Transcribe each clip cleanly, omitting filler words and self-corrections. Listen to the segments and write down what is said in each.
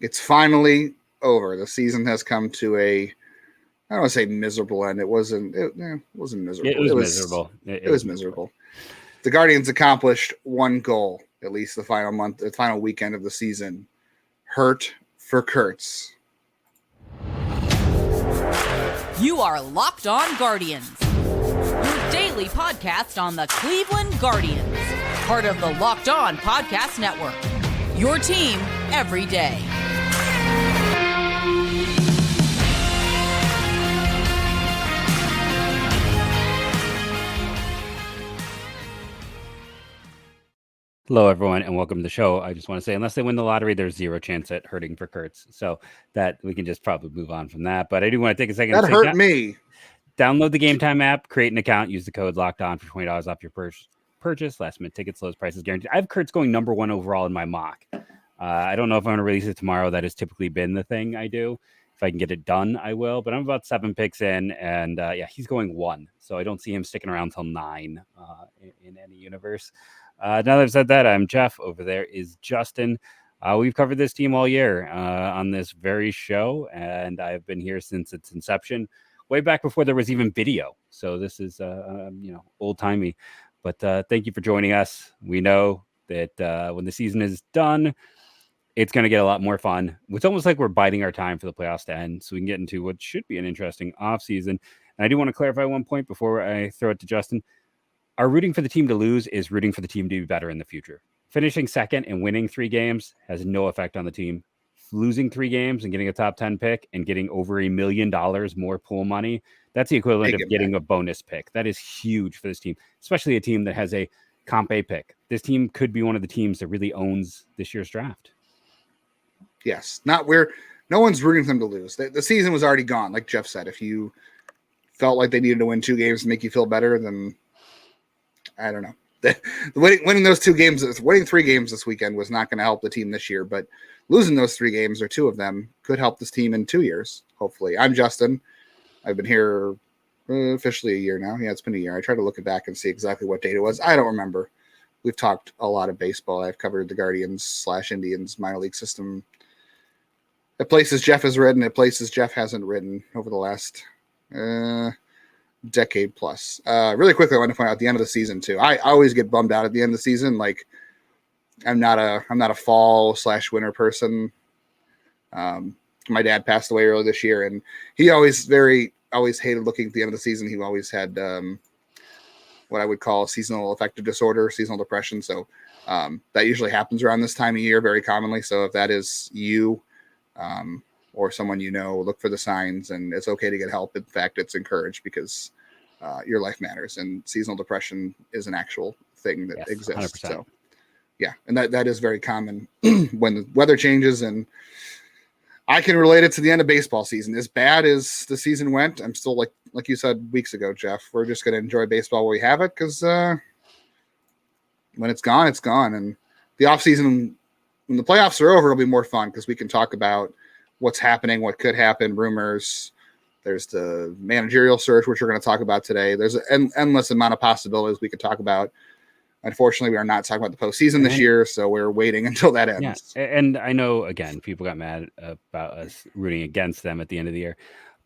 It's finally over. The season has come to a, I don't want to say miserable end. It wasn't. It wasn't miserable. It was miserable. It was miserable. The Guardians accomplished one goal, at least the final weekend of the season. Hurt for Kurtz. You are Locked On Guardians, your daily podcast on the Cleveland Guardians, part of the Locked On Podcast Network, your team every day. Hello, everyone, and welcome to the show. I just want to say, unless they win the lottery, there's zero chance at hurting for Kurtz. So that we can just probably move on from that. But I do want to take a second. That hurt me. Download the Gametime app, create an account, use the code Locked On for $20 off your purchase. Last minute tickets, lowest prices guaranteed. I have Kurtz going number one overall in my mock. I don't know if I'm going to release it tomorrow. That has typically been the thing I do. If I can get it done, I will. But I'm about 7 picks in, and he's going 1. So I don't see him sticking around till 9 in any universe. Now that I've said that, I'm Jeff. Over there is Justin. We've covered this team all year on this very show, and I've been here since its inception, way back before there was even video. So this is, old-timey. But thank you for joining us. We know that when the season is done, it's going to get a lot more fun. It's almost like we're biding our time for the playoffs to end so we can get into what should be an interesting offseason. And I do want to clarify one point before I throw it to Justin. Our rooting for the team to lose is rooting for the team to be better in the future. Finishing second and winning 3 games has no effect on the team. Losing 3 games and getting a top 10 pick and getting over $1 million more pool money, that's the equivalent of getting a bonus pick. That is huge for this team, especially a team that has a Comp A pick. This team could be one of the teams that really owns this year's draft. Yes, no one's rooting for them to lose. The season was already gone, like Jeff said. If you felt like they needed to win 2 games to make you feel better, then I don't know. Winning those 2 games, winning 3 games this weekend was not going to help the team this year, but losing those 3 games or 2 of them could help this team in 2 years, hopefully. I'm Justin. I've been here officially a year now. Yeah, it's been a year. I tried to look back and see exactly what date it was. I don't remember. We've talked a lot of baseball. I've covered the Guardians/Indians minor league system at places Jeff has written, at places Jeff hasn't written over the last decade plus. Really quickly, I want to point out the end of the season too. I always get bummed out at the end of the season. Like I'm not a fall/winter person. My dad passed away early this year, and he always hated looking at the end of the season. He always had what I would call seasonal affective disorder, seasonal depression. So that usually happens around this time of year very commonly. So if that is you or someone you know, look for the signs, and it's okay to get help. In fact, it's encouraged because your life matters, and seasonal depression is an actual thing that exists. 100%. So yeah, and that is very common when the weather changes, and I can relate it to the end of baseball season. As bad as the season went, I'm still like you said weeks ago, Jeff, we're just going to enjoy baseball while we have it, because when it's gone, it's gone. And the offseason, when the playoffs are over, it'll be more fun because we can talk about what's happening, what could happen, rumors. There's the managerial search, which we're going to talk about today. There's an endless amount of possibilities we could talk about. Unfortunately, we are not talking about the postseason this year, so we're waiting until that ends. Yeah, and I know, again, people got mad about us rooting against them at the end of the year.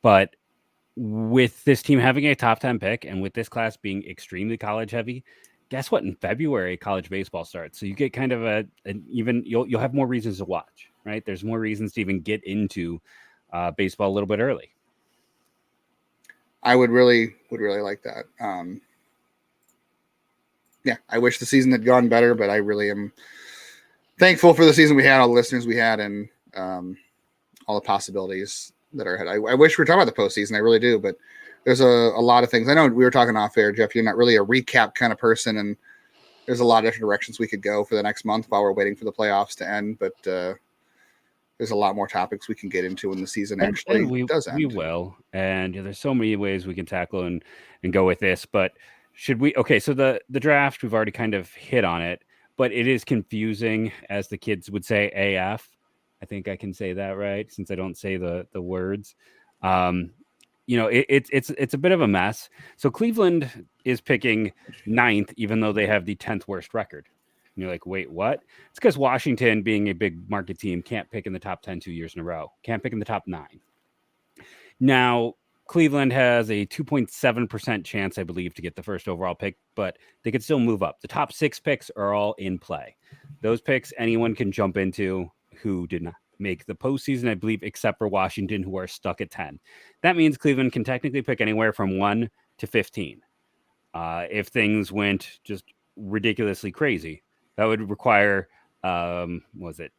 But with this team having a top 10 pick and with this class being extremely college heavy, guess what? In February, college baseball starts. So you get kind of you'll have more reasons to watch, right? There's more reasons to even get into baseball a little bit early. I would really like that. Yeah, I wish the season had gone better, but I really am thankful for the season we had, all the listeners we had, and all the possibilities that are ahead. I wish we were talking about the postseason. I really do, but there's a lot of things. I know we were talking off air, Jeff. You're not really a recap kind of person, and there's a lot of different directions we could go for the next month while we're waiting for the playoffs to end. But there's a lot more topics we can get into when the season actually does end. We will, and there's so many ways we can tackle and go with this, but. Should we? Okay, so the draft, we've already kind of hit on it, but it is confusing, as the kids would say, AF. I think I can say that right, since I don't say the words. It's a bit of a mess. So Cleveland is picking 9th, even though they have the 10th worst record. And you're like, wait, what? It's because Washington, being a big market team, can't pick in the top 10 2 years in a row. Can't pick in the top 9. Now, Cleveland has a 2.7% chance, I believe, to get the first overall pick, but they could still move up. The top 6 picks are all in play. Those picks anyone can jump into who did not make the postseason, I believe, except for Washington, who are stuck at 10. That means Cleveland can technically pick anywhere from 1 to 15. If things went just ridiculously crazy, that would require, was it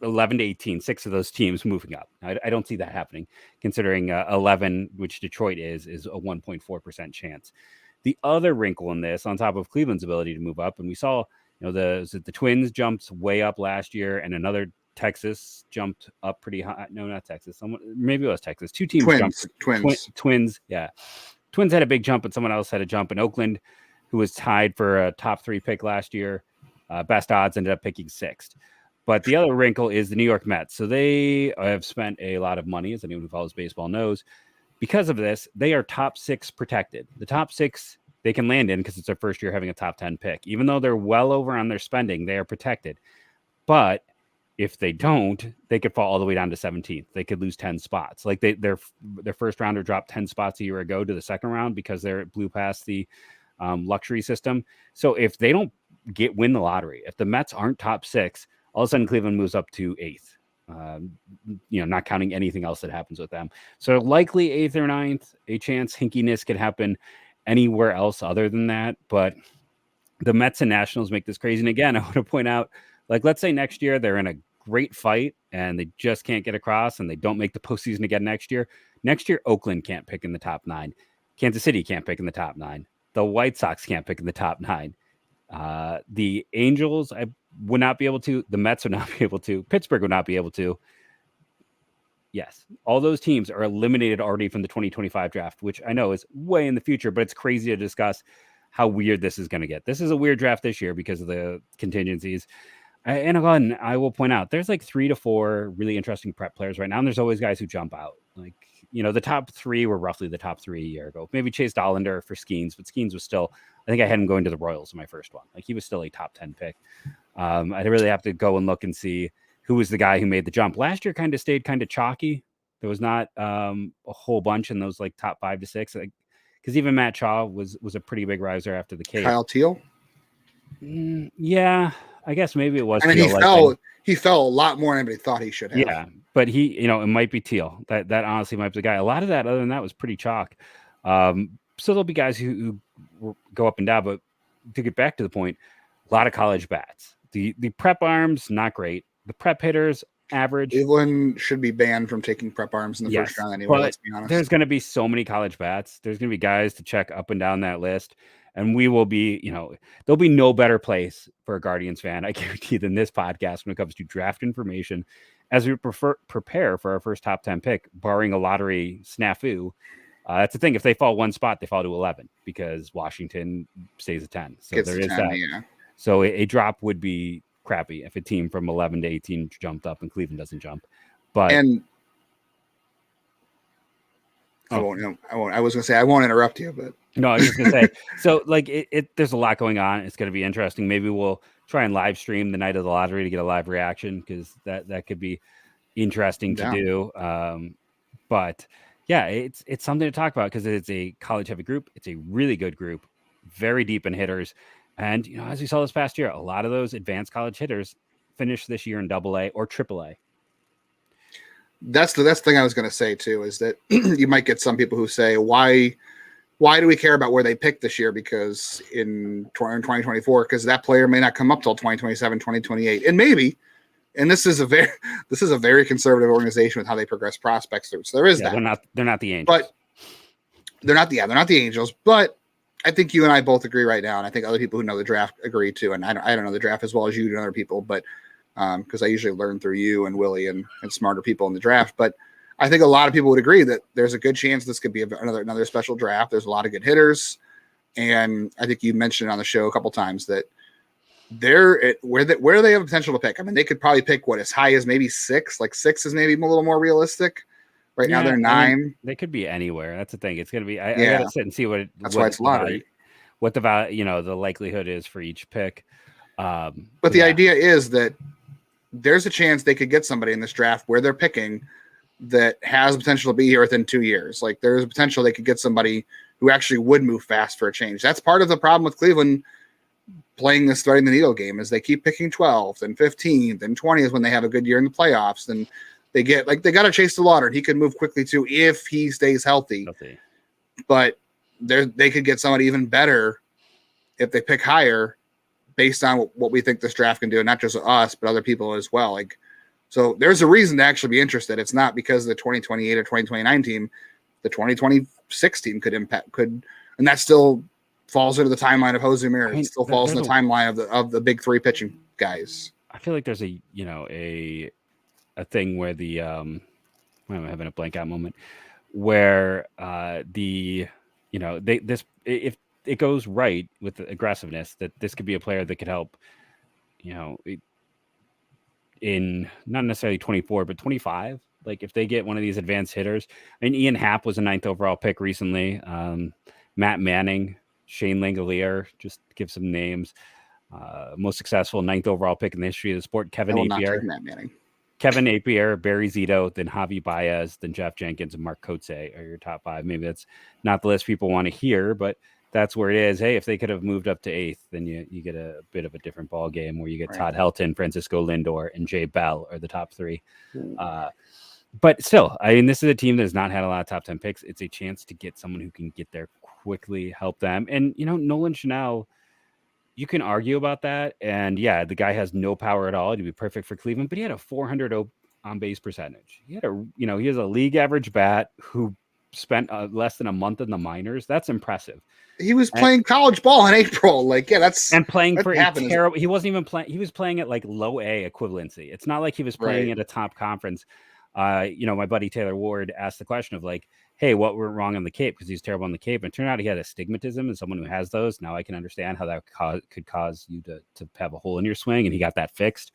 11 to 18, 6 of those teams moving up. I don't see that happening, considering 11, which Detroit is a 1.4% chance. The other wrinkle in this, on top of Cleveland's ability to move up, and we saw, the Twins jumped way up last year, and another Texas jumped up pretty high. No, not Texas. Maybe it was Texas. 2 teams jumped. Twins. Yeah. Twins had a big jump, and someone else had a jump in Oakland, who was tied for a top 3 pick last year. Best odds ended up picking 6th. But the other wrinkle is the New York Mets. So they have spent a lot of money, as anyone who follows baseball knows. Because of this, they are top 6 protected. The top 6 they can land in because it's their first year having a top 10 pick. Even though they're well over on their spending, they are protected. But if they don't, they could fall all the way down to 17th. They could lose 10 spots. Like their first rounder dropped 10 spots a year ago to the second round because they blew past the luxury system. So if they don't win the lottery, if the Mets aren't top 6, all of a sudden Cleveland moves up to 8th. Not counting anything else that happens with them. So likely 8th or 9th, a chance hinkiness could happen anywhere else other than that. But the Mets and Nationals make this crazy. And again, I want to point out, like, let's say next year they're in a great fight and they just can't get across and they don't make the postseason again next year. Next year, Oakland can't pick in the top 9. Kansas City can't pick in the top 9. The White Sox can't pick in the top 9. The Angels, I would not be able to. The Mets would not be able to. Pittsburgh would not be able to. Yes, all those teams are eliminated already from the 2025 draft, which I know is way in the future, but it's crazy to discuss how weird this is going to get. This is a weird draft this year because of the contingencies. And again, I will point out there's like 3 to 4 really interesting prep players right now. And there's always guys who jump out. Like, the top 3 were roughly the top 3 a year ago. Maybe Chase Dollander for Skeens, but Skeens was still, I think I had him going to the Royals in my first one. Like, he was still a top 10 pick. I'd really have to go and look and see who was the guy who made the jump. Last year kind of stayed kind of chalky. There was not a whole bunch in those like top 5 to 6. Because even Matt Shaw was a pretty big riser after the case. Kyle Teal? Yeah, I guess maybe it was. I mean, he fell a lot more than anybody thought he should have. Yeah, but it might be Teal. That honestly might be the guy. A lot of that, other than that, was pretty chalk. So there'll be guys who go up and down. But to get back to the point, a lot of college bats. The prep arms, not great. The prep hitters, average. Cleveland should be banned from taking prep arms in the first round anyway, let's be honest. There's going to be so many college bats. There's going to be guys to check up and down that list. And we will be, there'll be no better place for a Guardians fan, I guarantee, than this podcast when it comes to draft information as we prepare for our first top 10 pick, barring a lottery snafu. That's the thing. If they fall 1 spot, they fall to 11 because Washington stays at 10. So there is 10, that. Yeah. So a drop would be crappy if a team from 11 to 18 jumped up and Cleveland doesn't jump. But I won't. I was going to say I won't interrupt you, but no, I was just going to say. So like there's a lot going on. It's going to be interesting. Maybe we'll try and live stream the night of the lottery to get a live reaction because that could be interesting to do. But yeah, it's something to talk about because it's a college heavy group. It's a really good group, very deep in hitters. And, as we saw this past year, a lot of those advanced college hitters finished this year in AA or AAA. That's the thing I was going to say, too, is that you might get some people who say, why do we care about where they pick this year? Because in 2024, because that player may not come up till 2027, 2028. And maybe, and this is a very conservative organization with how they progress prospects through. So there is that. They're not the Angels. But they're not the Angels. But I think you and I both agree right now, and I think other people who know the draft agree too. And I don't know the draft as well as you do and other people, but because I usually learn through you and Willie and smarter people in the draft. But I think a lot of people would agree that there's a good chance this could be another special draft. There's a lot of good hitters, and I think you mentioned on the show a couple times that where they have potential to pick. I mean, they could probably pick as high as maybe 6. Like 6 is maybe a little more realistic. Right now they're 9. I mean, they could be anywhere. That's the thing. It's going to be. I got to sit and see that's why it's lottery. What the value, the likelihood is for each pick. But the idea is that there's a chance they could get somebody in this draft where they're picking that has potential to be here within 2 years. Like there's a potential they could get somebody who actually would move fast for a change. That's part of the problem with Cleveland playing this threading the needle game is they keep picking 12th and 15th and 20th when they have a good year in the playoffs. And they get like, they got to chase the water, and he could move quickly too if he stays healthy. But they could get somebody even better if they pick higher based on what we think this draft can do, and not just us, but other people as well. Like, so there's a reason to actually be interested. It's not because the 2028 or 2029 team, the 2026 team could, and that still falls into the timeline of Jose Ramirez. It still falls in the timeline of the big three pitching guys. I feel like there's a thing where I'm having a blank out moment where if it goes right with the aggressiveness, that this could be a player that could help, in not necessarily 24, but 25. Like if they get one of these advanced hitters, I mean, Ian Happ was a 9th overall pick recently. Matt Manning, Shane Langolier, just to give some names. Most successful 9th overall pick in the history of the sport. Kevin Napier, Barry Zito, then Javi Baez, then Jeff Jenkins, and Mark Kotze are your top 5. Maybe that's not the list people want to hear, but that's where it is. Hey, if they could have moved up to 8th, then you get a bit of a different ball game where you get Todd Helton, Francisco Lindor, and Jay Bell are the top 3. But still, I mean, this is a team that has not had a lot of top 10 picks. It's a chance to get someone who can get there quickly, help them. And, Nolan Chanel, you can argue about that. And yeah, the guy has no power at all to be perfect for Cleveland, but he had a 400 on base percentage. He had he has a league average bat who spent less than a month in the minors. That's impressive. He was playing college ball in April. Playing for a terrible. He wasn't even playing. He was playing at like low A equivalency. It's not like he was playing at a top conference. My buddy Taylor Ward asked the question of like, hey, what went wrong on the Cape? Because he's terrible on the Cape. And it turned out he had astigmatism, and someone who has those. Now I can understand how that could cause you to have a hole in your swing, and he got that fixed.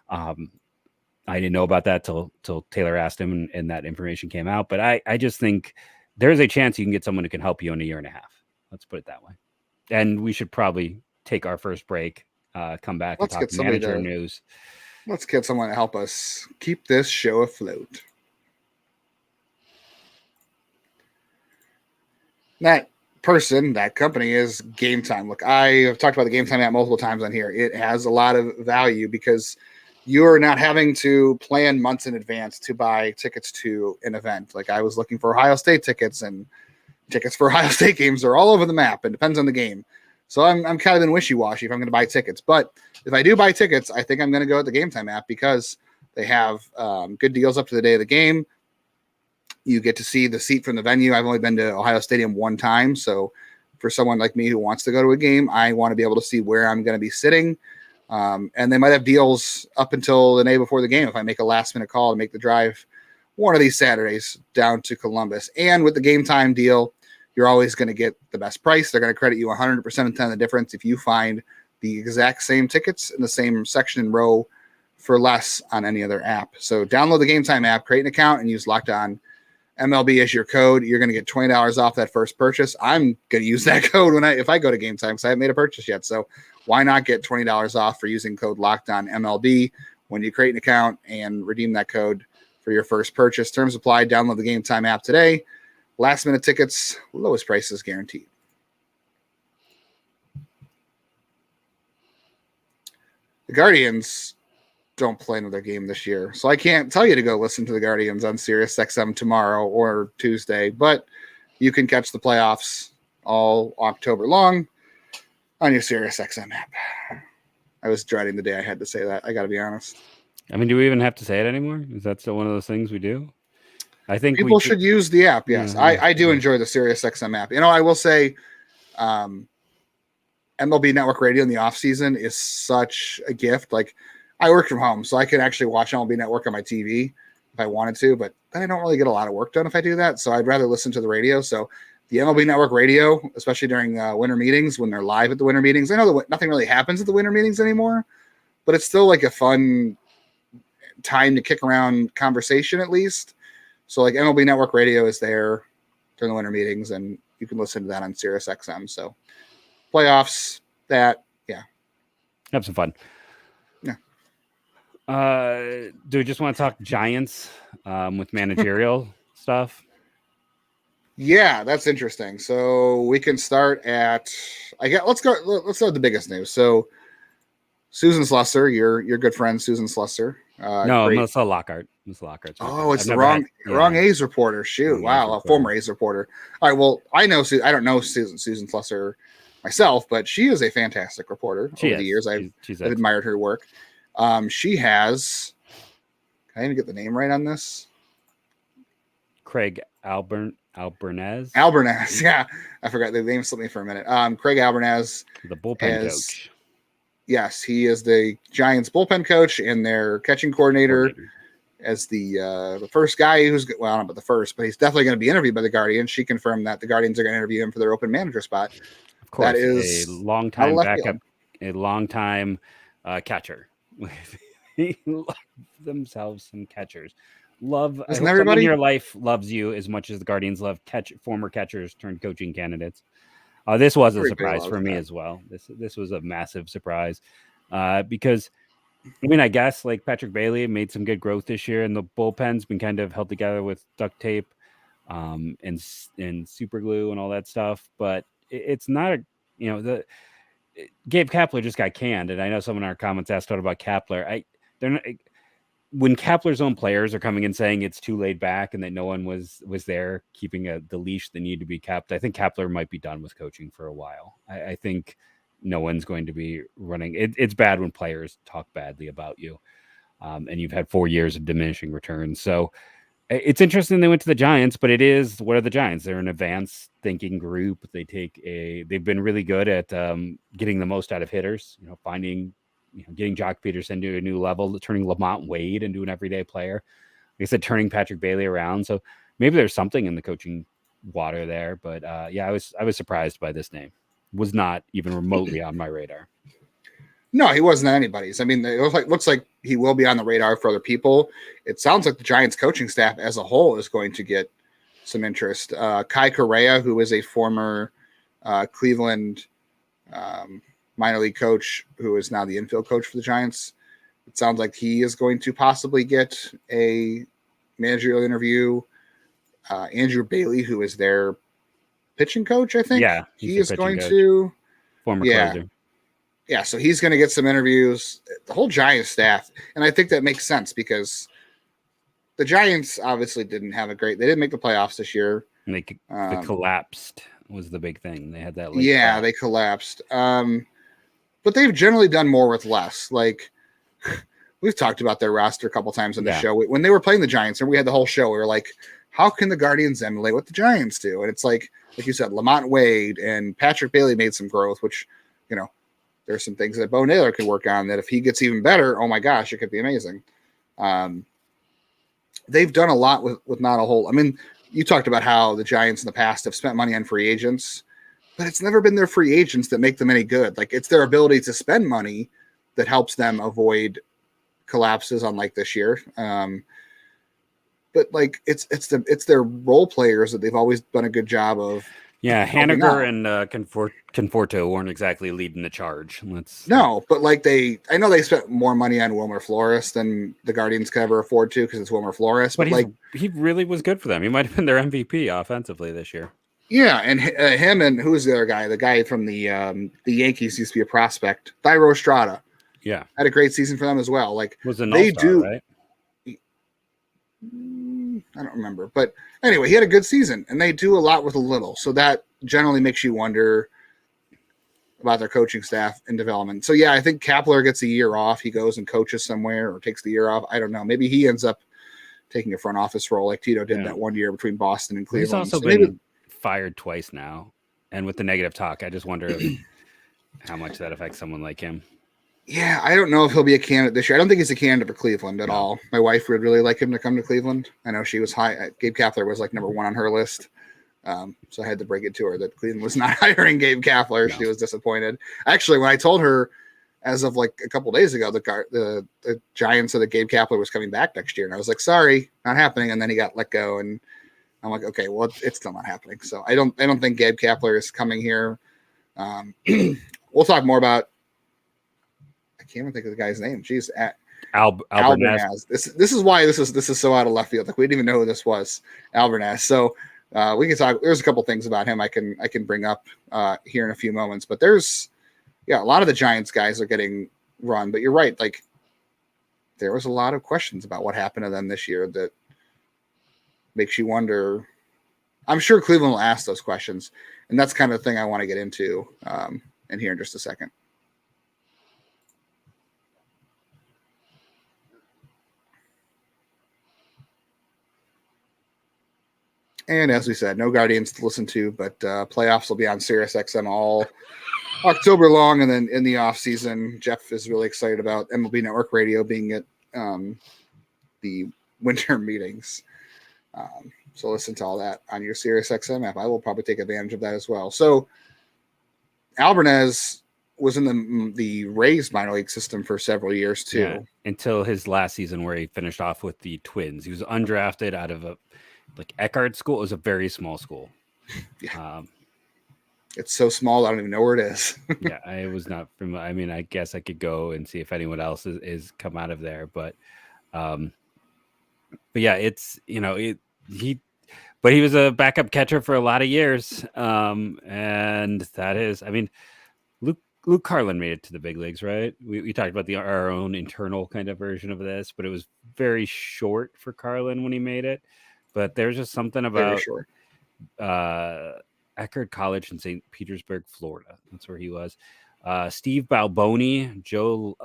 I didn't know about that till Taylor asked him, and that information came out. But I just think there's a chance you can get someone who can help you in a year and a half. Let's put it that way. And we should probably take our first break, come back and talk manager news. Let's get someone to help us keep this show afloat. That person, that company is Gametime. Look, I have talked about the Gametime app multiple times on here. It has a lot of value because you're not having to plan months in advance to buy tickets to an event. Like I was looking for Ohio State tickets, and tickets for Ohio State games are all over the map. It depends on the game. So I'm kind of in wishy-washy if I'm going to buy tickets. But if I do buy tickets, I think I'm going to go with the Gametime app because they have good deals up to the day of the game. You get to see the seat from the venue. I've only been to Ohio Stadium one time. So for someone like me who wants to go to a game, I want to be able to see where I'm going to be sitting. And they might have deals up until the day before the game if I make a last-minute call to make the drive one of these Saturdays down to Columbus. And with the Gametime deal, you're always going to get the best price. They're going to credit you 100% of the difference if you find the exact same tickets in the same section and row for less on any other app. So download the Gametime app, create an account, and use Locked On MLB as your code. You're going to get $20 off that first purchase. I'm going to use that code if I go to Gametime because I haven't made a purchase yet. So why not get $20 off for using code Locked On MLB when you create an account and redeem that code for your first purchase? Terms apply. Download the Gametime app today. Last minute tickets, lowest prices guaranteed. The Guardians don't play another game this year, so I can't tell you to go listen to the Guardians on SiriusXM tomorrow or Tuesday, but you can catch the playoffs all October long on your SiriusXM app. I was dreading the day I had to say that. I got to be honest. I mean, do we even have to say it anymore? Is that still one of those things we do? I think people should use the app. Yes, yeah, I do enjoy the SiriusXM app. I will say MLB Network Radio in the off season is such a gift. Like I work from home, so I can actually watch MLB Network on my TV if I wanted to, but then I don't really get a lot of work done if I do that. So I'd rather listen to the radio. So the MLB Network Radio, especially during winter meetings, when they're live at the winter meetings, I know that nothing really happens at the winter meetings anymore, but it's still like a fun time to kick around conversation at least. So like MLB Network Radio is there during the winter meetings, and you can listen to that on SiriusXM. So playoffs, that, yeah. Have some fun. Yeah. Do we just want to talk Giants with managerial stuff? Yeah, that's interesting. So we can start at let's start with the biggest news. So Susan Slusser, your good friend Susan Slusser. No, great. Melissa Lockhart. Melissa Lockhart's my Oh, friend. it's I've the never wrong A's reporter. Shoot, Wrong A's wow, a reporter. former A's reporter. All right, well, I don't know Susan Slusser myself, but she is a fantastic reporter. Over the years, I've admired her work. She has. Can I even get the name right on this? Craig Albernaz. Albernaz, yeah, I forgot the name slipped me for a minute. Craig Albernaz, the bullpen coach. Yes, he is the Giants bullpen coach and their catching coordinator. As the first guy who's, well, I don't know about the first, but he's definitely going to be interviewed by the Guardians. She confirmed that the Guardians are going to interview him for their open manager spot. Of course, that is a long time backup, a long time catcher. They love themselves some catchers. Isn't everybody in your life loves you as much as the Guardians love former catchers turned coaching candidates. This was a surprise for me as well. This was a massive surprise because, I mean, I guess like Patrick Bailey made some good growth this year, and the bullpen's been kind of held together with duct tape and super glue and all that stuff. But it's not Gabe Kapler just got canned, and I know someone in our comments asked what about Kapler. When Kapler's own players are coming and saying it's too laid back and that no one was there keeping the leash that needed to be kept, I think Kapler might be done with coaching for a while. I think no one's going to be running. It's bad when players talk badly about you, and you've had 4 years of diminishing returns. So it's interesting they went to the Giants, but what are the Giants? They're an advanced thinking group. They've been really good at getting the most out of hitters, getting Jock Peterson to a new level, turning Lamont Wade into an everyday player. Like I said, turning Patrick Bailey around. So maybe there's something in the coaching water there. But I was surprised by this name. Was not even remotely on my radar. No, he wasn't anybody's. I mean, it looks like he will be on the radar for other people. It sounds like the Giants coaching staff as a whole is going to get some interest. Kai Correa, who is a former Cleveland minor league coach, who is now the infield coach for the Giants. It sounds like he is going to possibly get a managerial interview. Andrew Bailey, who is their pitching coach, I think. Yeah, he is going to former closer. Yeah, so he's going to get some interviews. The whole Giants staff, and I think that makes sense because the Giants obviously didn't make the playoffs this year. And they collapsed was the big thing. They had that. They collapsed. But they've generally done more with less. Like we've talked about their roster a couple times on the show. When they were playing the Giants, and we had the whole show, we were like, how can the Guardians emulate what the Giants do? And it's like you said, Lamont Wade and Patrick Bailey made some growth, which, there's some things that Bo Naylor could work on that if he gets even better, oh my gosh, it could be amazing. They've done a lot with not a whole. I mean, you talked about how the Giants in the past have spent money on free agents, but it's never been their free agents that make them any good. Like it's their ability to spend money that helps them avoid collapses, unlike this year. But like it's their role players that they've always done a good job of. Yeah, Haniger and Conforto weren't exactly leading the charge. But like I know they spent more money on Wilmer Flores than the Guardians could ever afford to because it's Wilmer Flores. But he really was good for them. He might have been their MVP offensively this year. Yeah, and him and who's the other guy? The guy from the Yankees used to be a prospect, Thairo Estrada. Yeah, had a great season for them as well. Like was an all-star, right? I don't remember, but anyway, he had a good season, and they do a lot with a little. So that generally makes you wonder about their coaching staff and development. So yeah, I think Kapler gets a year off. He goes and coaches somewhere or takes the year off. I don't know. Maybe he ends up taking a front office role like Tito did that 1 year between Boston and Cleveland. He's also been fired twice now, and with the negative talk, I just wonder how much that affects someone like him. Yeah, I don't know if he'll be a candidate this year. I don't think he's a candidate for Cleveland at all. My wife would really like him to come to Cleveland. I know she was high. Gabe Kapler was like number one on her list. So I had to break it to her that Cleveland was not hiring Gabe Kapler. No. She was disappointed. Actually, when I told her as of like a couple of days ago, the Giants said that Gabe Kapler was coming back next year. And I was like, sorry, not happening. And then he got let go. And I'm like, okay, well, it's still not happening. So I don't think Gabe Kapler is coming here. We'll talk more about I can't even think of the guy's name. Jeez, Albernaz. This is why this is so out of left field. Like, we didn't even know who this was, Albernaz. So we can talk. There's a couple things about him I can bring up here in a few moments. But there's a lot of the Giants guys are getting run. But you're right. Like, there was a lot of questions about what happened to them this year that makes you wonder. I'm sure Cleveland will ask those questions, and that's kind of the thing I want to get into in here in just a second. And as we said, no Guardians to listen to, but playoffs will be on SiriusXM all October long, and then in the off season, Jeff is really excited about MLB Network Radio being at the winter meetings. So listen to all that on your SiriusXM app. I will probably take advantage of that as well. So Albernaz was in the Rays minor league system for several years too, until his last season where he finished off with the Twins. He was undrafted out of a Eckhart school. It was a very small school. Yeah. It's so small I don't even know where it is. Yeah, I was not from. I mean, I guess I could go and see if anyone else is come out of there, but yeah, it's but he was a backup catcher for a lot of years, and that is, I mean, Luke Carlin made it to the big leagues, right? We talked about our own internal kind of version of this, but it was very short for Carlin when he made it. But there's just something about Eckerd College in St. Petersburg, Florida. That's where he was. Steve Balboni, Joe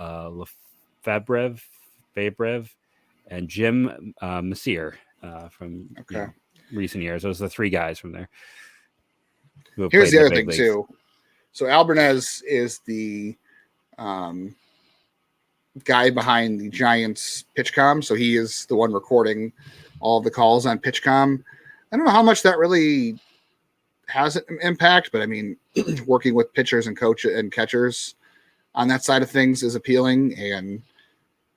Fabrev, and Jim Messier from recent years. Those are the three guys from there. Here's the other thing too. So Albernaz is the guy behind the Giants PitchCom. So he is the one recording all of the calls on PitchCom. I don't know how much that really has an impact, but I mean, working with pitchers and coaches and catchers on that side of things is appealing, and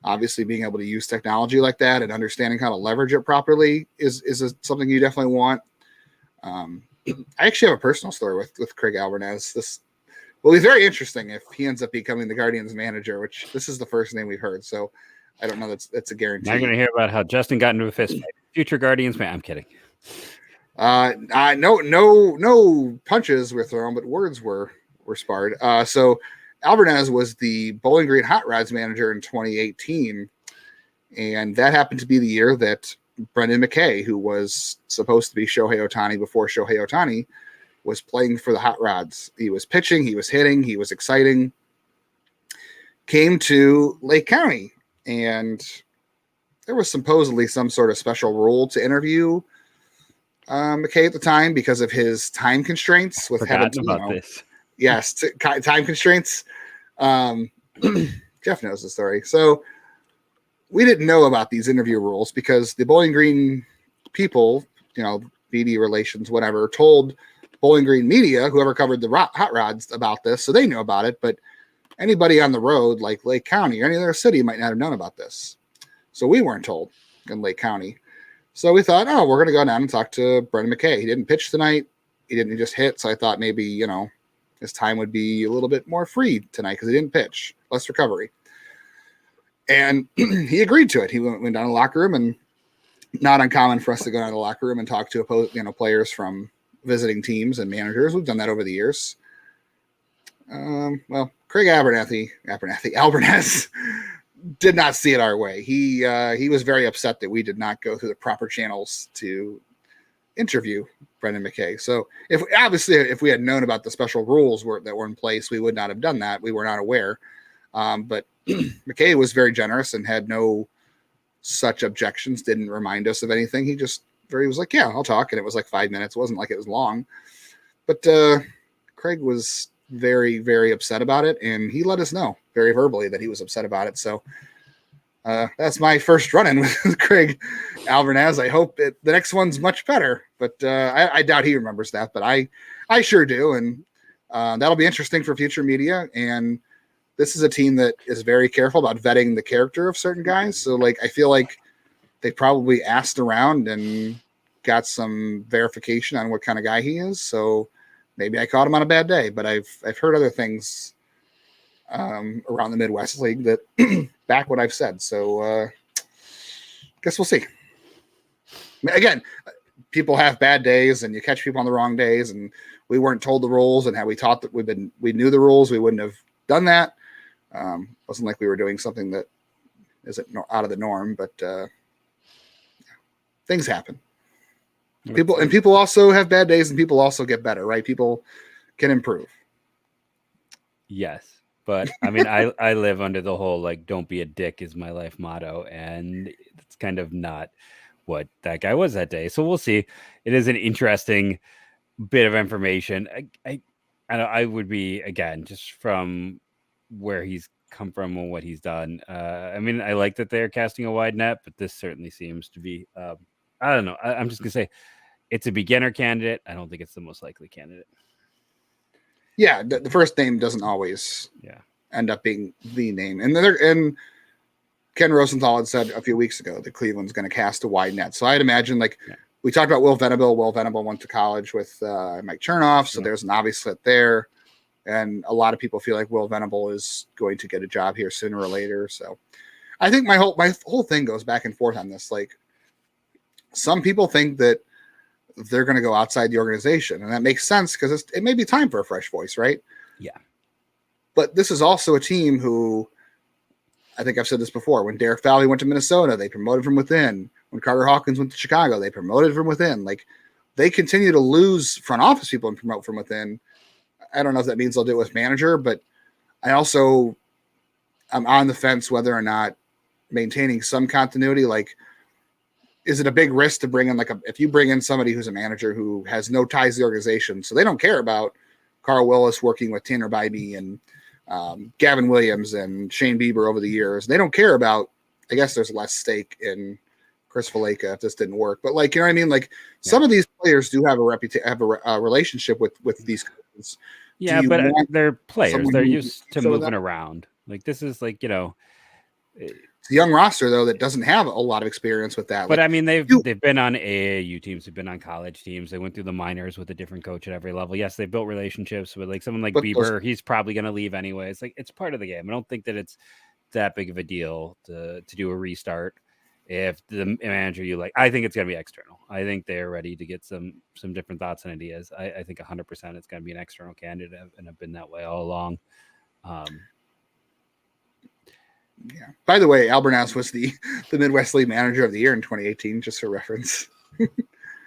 obviously being able to use technology like that and understanding how to leverage it properly is something you definitely want. I actually have a personal story with Craig Albernaz. This will be very interesting if he ends up becoming the Guardians manager, which this is the first name we've heard. So I don't know that's a guarantee. Now you're going to hear about how Justin got into a fist fight. Future Guardians man. I'm kidding. No punches were thrown, but words were sparred. So Albernaz was the Bowling Green Hot Rods manager in 2018, and that happened to be the year that Brendan McKay, who was supposed to be Shohei Ohtani before Shohei Ohtani, was playing for the Hot Rods. He was pitching, he was hitting, he was exciting. Came to Lake County, and there was supposedly some sort of special rule to interview McKay at the time because of his time constraints with having this. Yes, time constraints. Jeff knows the story. So we didn't know about these interview rules because the Bowling Green people, BD relations, whatever, told Bowling Green media, whoever covered the Hot Rods, about this. So they knew about it, but anybody on the road like Lake County or any other city might not have known about this. So we weren't told in Lake County. So we thought, we're going to go down and talk to Brendan McKay. He didn't pitch tonight. He didn't just hit. So I thought maybe, his time would be a little bit more free tonight because he didn't pitch, less recovery. And he agreed to it. He went down to the locker room, and not uncommon for us to go down to the locker room and talk to players from visiting teams and managers. We've done that over the years. Well, Craig Albernaz did not see it our way. He was very upset that we did not go through the proper channels to interview Brendan McKay. So if we had known about the special rules that were in place, we would not have done that. We were not aware. But McKay was very generous and had no such objections, didn't remind us of anything. He was like, yeah, I'll talk. And it was like 5 minutes. It wasn't like it was long. But Craig was very, very upset about it. And he let us know very verbally that he was upset about it. So that's my first run-in with Craig Albernaz. I hope the next one's much better. But I doubt he remembers that. But I sure do. And that'll be interesting for future media. And this is a team that is very careful about vetting the character of certain guys. So, I feel like they probably asked around and got some verification on what kind of guy he is. So maybe I caught him on a bad day, but I've heard other things around the Midwest League that back what I've said. So guess we'll see. Again, people have bad days, and you catch people on the wrong days, and we weren't told the rules, and had we taught that we knew the rules, we wouldn't have done that. Wasn't like we were doing something that isn't out of the norm, but things happen. People also have bad days, and people also get better, right? People can improve. Yes. But I mean, I live under the whole, like, don't be a dick is my life motto. And it's kind of not what that guy was that day. So we'll see. It is an interesting bit of information. I would be, again, just from where he's come from and what he's done. I mean, I like that they're casting a wide net, but this certainly seems to be, I don't know. I'm just going to say it's a beginner candidate. I don't think it's the most likely candidate. Yeah, the first name doesn't always end up being the name. And Ken Rosenthal had said a few weeks ago that Cleveland's going to cast a wide net. So I'd imagine, we talked about Will Venable. Will Venable went to college with Mike Chernoff, so there's an obvious fit there. And a lot of people feel like Will Venable is going to get a job here sooner or later. So I think my whole thing goes back and forth on this. Like, some people think that they're going to go outside the organization, and that makes sense because it may be time for a fresh voice, right? Yeah. But this is also a team who, I think I've said this before, when Derek Falvey went to Minnesota, they promoted from within. When Carter Hawkins went to Chicago, they promoted from within. Like, they continue to lose front office people and promote from within. I don't know if that means they'll do it with manager, but I'm on the fence whether or not maintaining some continuity, like, is it a big risk to bring in, if you bring in somebody who's a manager who has no ties to the organization, so they don't care about Carl Willis working with Tanner Bybee and Gavin Williams and Shane Bieber over the years. They don't care about, I guess there's less stake in Chris Valeka if this didn't work. But, you know what I mean? Some of these players do have a relationship with these coaches. Yeah, but they're players. They're used to moving around. This is it's a young roster, though, that doesn't have a lot of experience with that. But I mean, they've been on AAU teams, they've been on college teams, they went through the minors with a different coach at every level. Yes, they built relationships with someone like Bieber. He's probably going to leave anyways. It's part of the game. I don't think that it's that big of a deal to do a restart. If the manager I think it's going to be external. I think they're ready to get some different thoughts and ideas. I think 100% it's going to be an external candidate, and have been that way all along. Yeah. By the way, Albernaz was the Midwest League Manager of the Year in 2018, just for reference.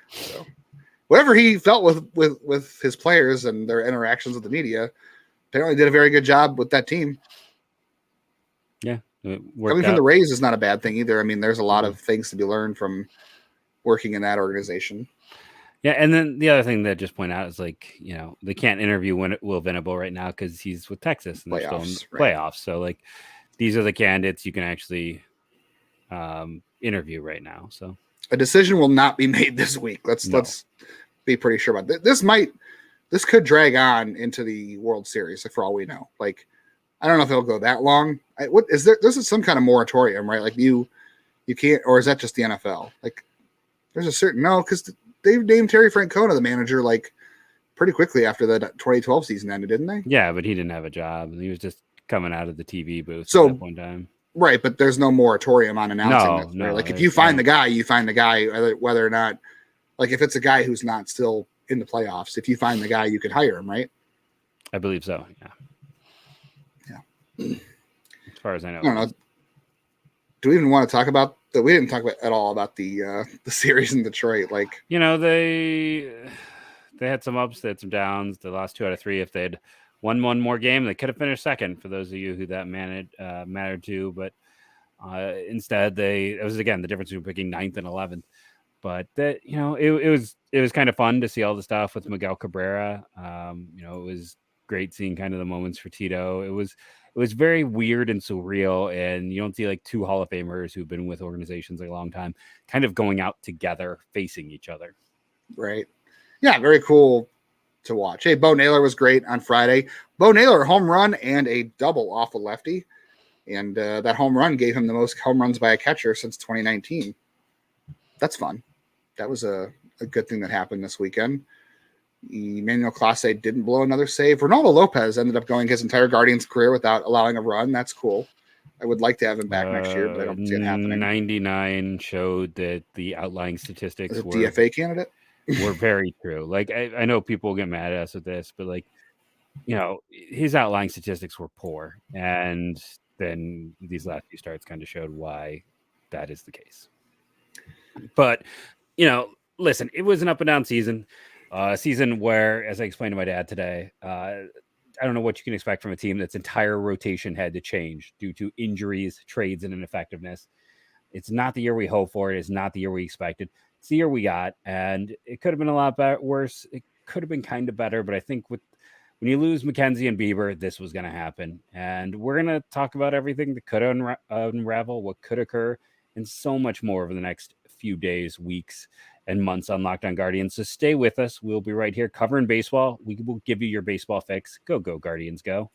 So, whatever he felt with his players and their interactions with the media, apparently did a very good job with that team. Yeah. Coming from the Rays is not a bad thing either. I mean, there's a lot of things to be learned from working in that organization. Yeah, and then the other thing that just point out is they can't interview Will Venable right now because he's with Texas and they're still in the playoffs. So these are the candidates you can actually interview right now. So a decision will not be made this week. Let's be pretty sure about it. This could drag on into the World Series, for all we know. I don't know if it'll go that long. This is some kind of moratorium, right? You can't, or is that just the NFL? There's a certain, because they named Terry Francona the manager pretty quickly after the 2012 season ended, didn't they? Yeah, but he didn't have a job, and he was just coming out of the TV booth at that one time. Right, but there's no moratorium on announcing this. Right? If you find the guy, you find the guy, whether or not, if it's a guy who's not still in the playoffs, if you find the guy, you could hire him, right? I believe so, yeah. As far as I know. I don't know. Do we even want to talk about that? We didn't talk at all about the series in Detroit. They had some ups, they had some downs. They lost 2 out of 3. If they'd won one more game, they could have finished second, for those of you who that mattered to. But instead, it was, again, the difference between picking 9th and 11th. But it was kind of fun to see all the stuff with Miguel Cabrera. It was great seeing kind of the moments for Tito. It was very weird and surreal, and you don't see 2 Hall of Famers who've been with organizations a long time kind of going out together, facing each other. Right. Yeah, very cool to watch. Hey, Bo Naylor was great on Friday. Bo Naylor, home run and a double off a lefty, and that home run gave him the most home runs by a catcher since 2019. That's fun. That was a good thing that happened this weekend. Emmanuel Clase didn't blow another save. Ronaldo Lopez ended up going his entire Guardians career without allowing a run. That's cool. I would like to have him back next year, but I don't see it happening. 99 showed that the outlying statistics were DFA candidate. were very true. Like I know people get mad at us with this, but like, you know, his outlying statistics were poor, and then these last few starts kind of showed why that is the case. But, you know, listen, it was an up and down season. Season where, as I explained to my dad today, I don't know what you can expect from a team that's entire rotation had to change due to injuries, trades, and ineffectiveness. It's not the year we hoped for. It is not the year we expected. It's the year we got, and it could have been a lot better, worse. It could have been kind of better, but I think when you lose McKenzie and Bieber, this was going to happen. And we're going to talk about everything that could unravel, what could occur, and so much more over the next few days, weeks, and months on Locked On Guardians. So stay with us. We'll be right here covering baseball. We will give you your baseball fix. Go Guardians, go.